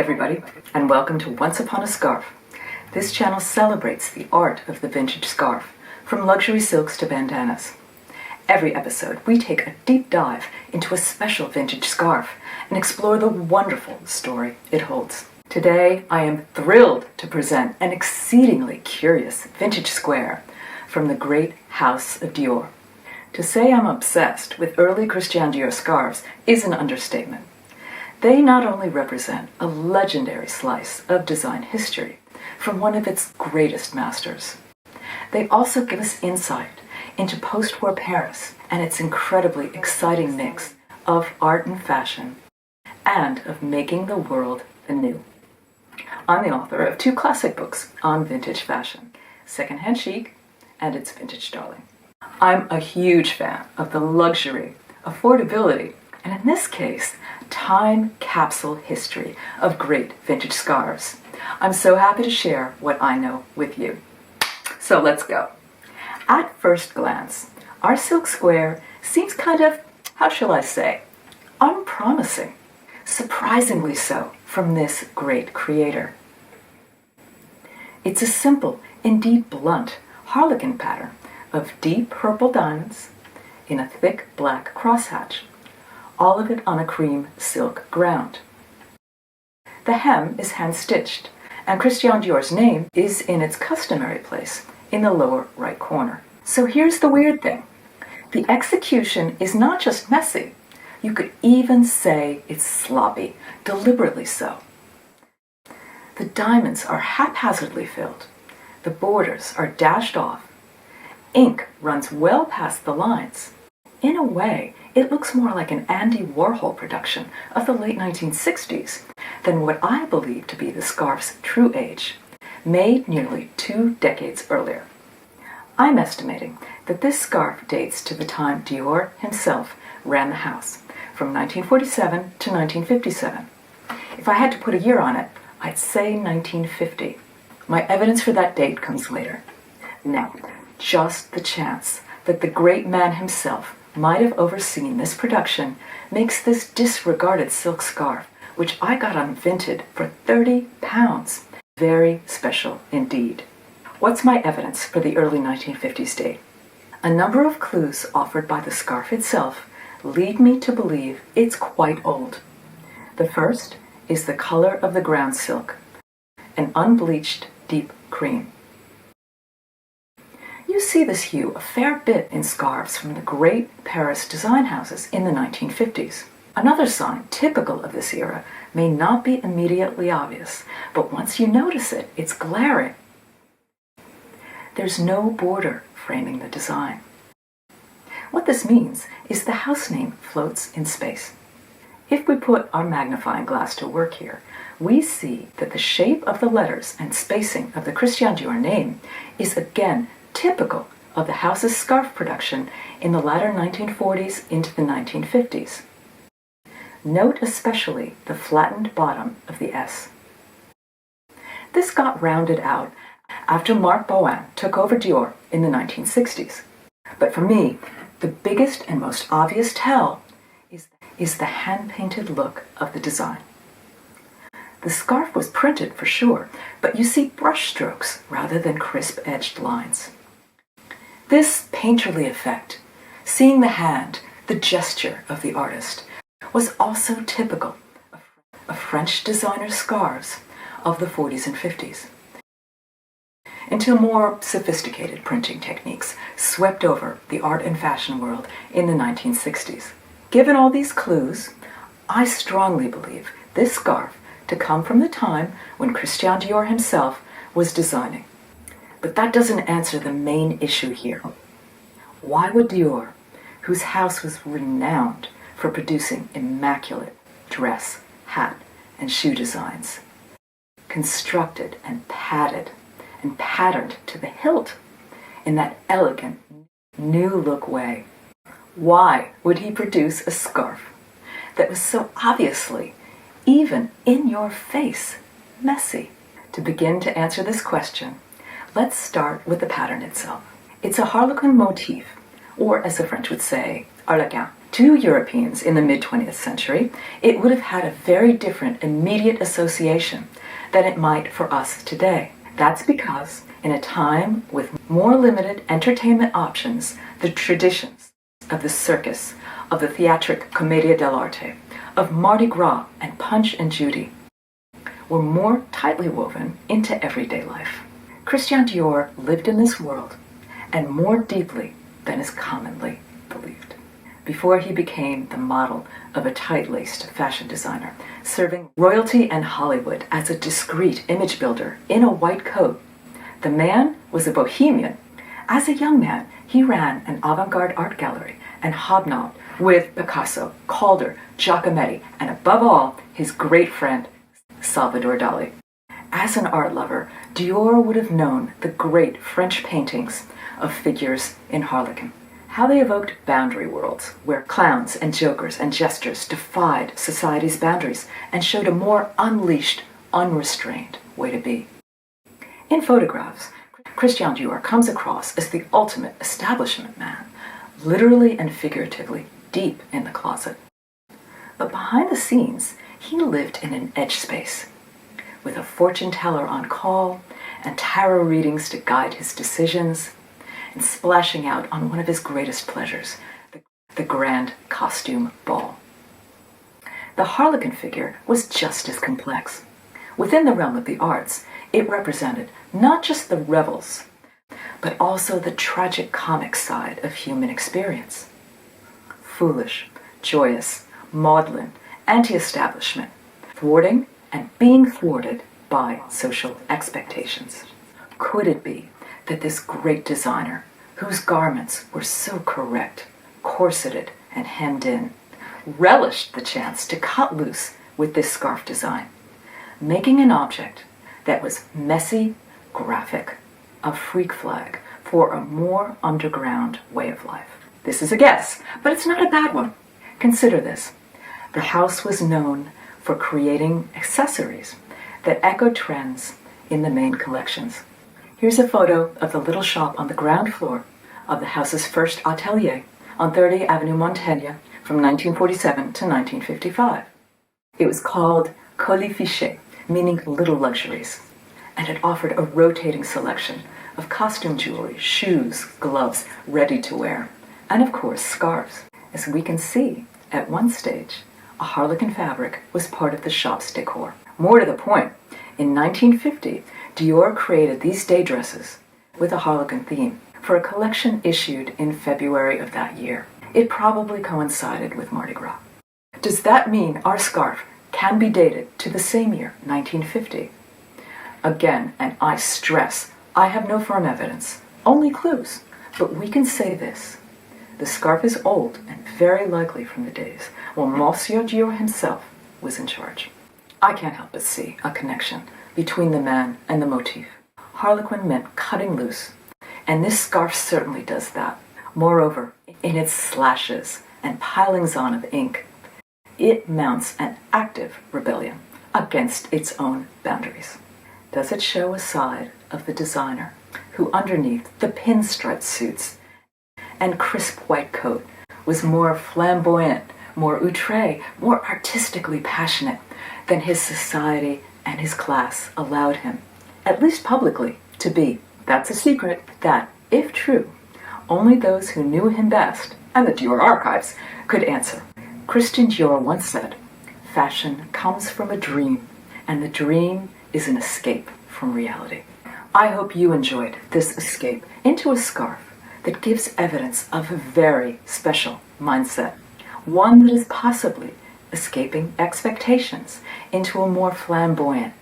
everybody, and welcome to Once Upon a Scarf. This channel celebrates the art of the vintage scarf, from luxury silks to bandanas. Every episode, we take a deep dive into a special vintage scarf and explore the wonderful story it holds. Today, I am thrilled to present an exceedingly curious vintage square from the great House of Dior. To say I'm obsessed with early Christian Dior scarves is an understatement. They not only represent a legendary slice of design history from one of its greatest masters, they also give us insight into post-war Paris and its incredibly exciting mix of art and fashion, and of making the world anew. I'm the author of 2 classic books on vintage fashion, Secondhand Chic and Its Vintage Darling. I'm a huge fan of the luxury, affordability, and in this case, time capsule history of great vintage scarves. I'm so happy to share what I know with you. So let's go. At first glance, our silk square seems kind of, how shall I say, unpromising. Surprisingly so from this great creator. It's a simple, indeed blunt, harlequin pattern of deep purple diamonds in a thick black crosshatch, all of it on a cream silk ground. The hem is hand-stitched, and Christian Dior's name is in its customary place in the lower right corner. So here's the weird thing. The execution is not just messy, you could even say it's sloppy, deliberately so. The diamonds are haphazardly filled, the borders are dashed off, ink runs well past the lines. In a way, it looks more like an Andy Warhol production of the late 1960s than what I believe to be the scarf's true age, made nearly 2 decades earlier. I'm estimating that this scarf dates to the time Dior himself ran the house, from 1947 to 1957. If I had to put a year on it, I'd say 1950. My evidence for that date comes later. Now, just the chance that the great man himself might have overseen this production makes this disregarded silk scarf, which I got unvinted for £30, very special indeed. What's my evidence for the early 1950s date? A number of clues offered by the scarf itself lead me to believe it's quite old. The first is the color of the ground silk, an unbleached deep cream. You see this hue a fair bit in scarves from the great Paris design houses in the 1950s. Another sign typical of this era may not be immediately obvious, but once you notice it, it's glaring. There's no border framing the design. What this means is the house name floats in space. If we put our magnifying glass to work here, we see that the shape of the letters and spacing of the Christian Dior name is again typical of the house's scarf production in the latter 1940s into the 1950s. Note especially the flattened bottom of the S. This got rounded out after Marc Bohan took over Dior in the 1960s. But for me, the biggest and most obvious tell is the hand-painted look of the design. The scarf was printed for sure, but you see brush strokes rather than crisp-edged lines. This painterly effect, seeing the hand, the gesture of the artist, was also typical of French designer scarves of the 40s and 50s, until more sophisticated printing techniques swept over the art and fashion world in the 1960s. Given all these clues, I strongly believe this scarf to come from the time when Christian Dior himself was designing. But that doesn't answer the main issue here. Why would Dior, whose house was renowned for producing immaculate dress, hat, and shoe designs, constructed and padded and patterned to the hilt in that elegant, new-look way, why would he produce a scarf that was so obviously, even in your face, messy? To begin to answer this question, let's start with the pattern itself. It's a harlequin motif, or as the French would say, harlequin. To Europeans in the mid-20th century, it would have had a very different immediate association than it might for us today. That's because, in a time with more limited entertainment options, the traditions of the circus, of the theatric commedia dell'arte, of Mardi Gras and Punch and Judy were more tightly woven into everyday life. Christian Dior lived in this world, and more deeply than is commonly believed. Before he became the model of a tight-laced fashion designer, serving royalty and Hollywood as a discreet image builder in a white coat, the man was a bohemian. As a young man, he ran an avant-garde art gallery and hobnobbed with Picasso, Calder, Giacometti, and above all, his great friend, Salvador Dali. As an art lover, Dior would have known the great French paintings of figures in Harlequin, how they evoked boundary worlds where clowns and jokers and jesters defied society's boundaries and showed a more unleashed, unrestrained way to be. In photographs, Christian Dior comes across as the ultimate establishment man, literally and figuratively deep in the closet. But behind the scenes, he lived in an edge space, with a fortune teller on call and tarot readings to guide his decisions, and splashing out on one of his greatest pleasures, the grand costume ball. The harlequin figure was just as complex. Within the realm of the arts, it represented not just the revels, but also the tragic comic side of human experience. Foolish, joyous, maudlin, anti-establishment, thwarting and being thwarted by social expectations. Could it be that this great designer, whose garments were so correct, corseted, and hemmed in, relished the chance to cut loose with this scarf design, making an object that was messy, graphic, a freak flag for a more underground way of life? This is a guess, but it's not a bad one. Consider this. The house was known for creating accessories that echoed trends in the main collections. Here's a photo of the little shop on the ground floor of the house's first atelier on 30 Avenue Montaigne from 1947 to 1955. It was called Colis Fichés, meaning little luxuries, and it offered a rotating selection of costume jewelry, shoes, gloves, ready to wear, and of course scarves. As we can see, at one stage, a harlequin fabric was part of the shop's decor. More to the point, in 1950, Dior created these day dresses with a harlequin theme for a collection issued in February of that year. It probably coincided with Mardi Gras. Does that mean our scarf can be dated to the same year, 1950? Again, and I stress, I have no firm evidence, only clues, but we can say this. The scarf is old and very likely from the days when Monsieur Dior himself was in charge. I can't help but see a connection between the man and the motif. Harlequin meant cutting loose, and this scarf certainly does that. Moreover, in its slashes and pilings on of ink, it mounts an active rebellion against its own boundaries. Does it show a side of the designer who, underneath the pinstripe suits and crisp white coat, was more flamboyant, more outre, more artistically passionate than his society and his class allowed him, at least publicly, to be? That's a secret that, if true, only those who knew him best, and the Dior archives, could answer. Christian Dior once said, "Fashion comes from a dream, and the dream is an escape from reality." I hope you enjoyed this escape into a scarf that gives evidence of a very special mindset, one that is possibly escaping expectations into a more flamboyant,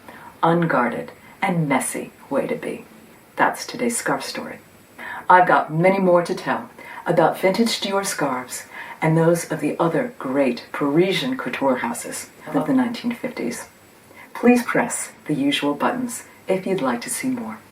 unguarded, and messy way to be. That's today's scarf story. I've got many more to tell about vintage Dior scarves and those of the other great Parisian couture houses of the 1950s. Please press the usual buttons if you'd like to see more.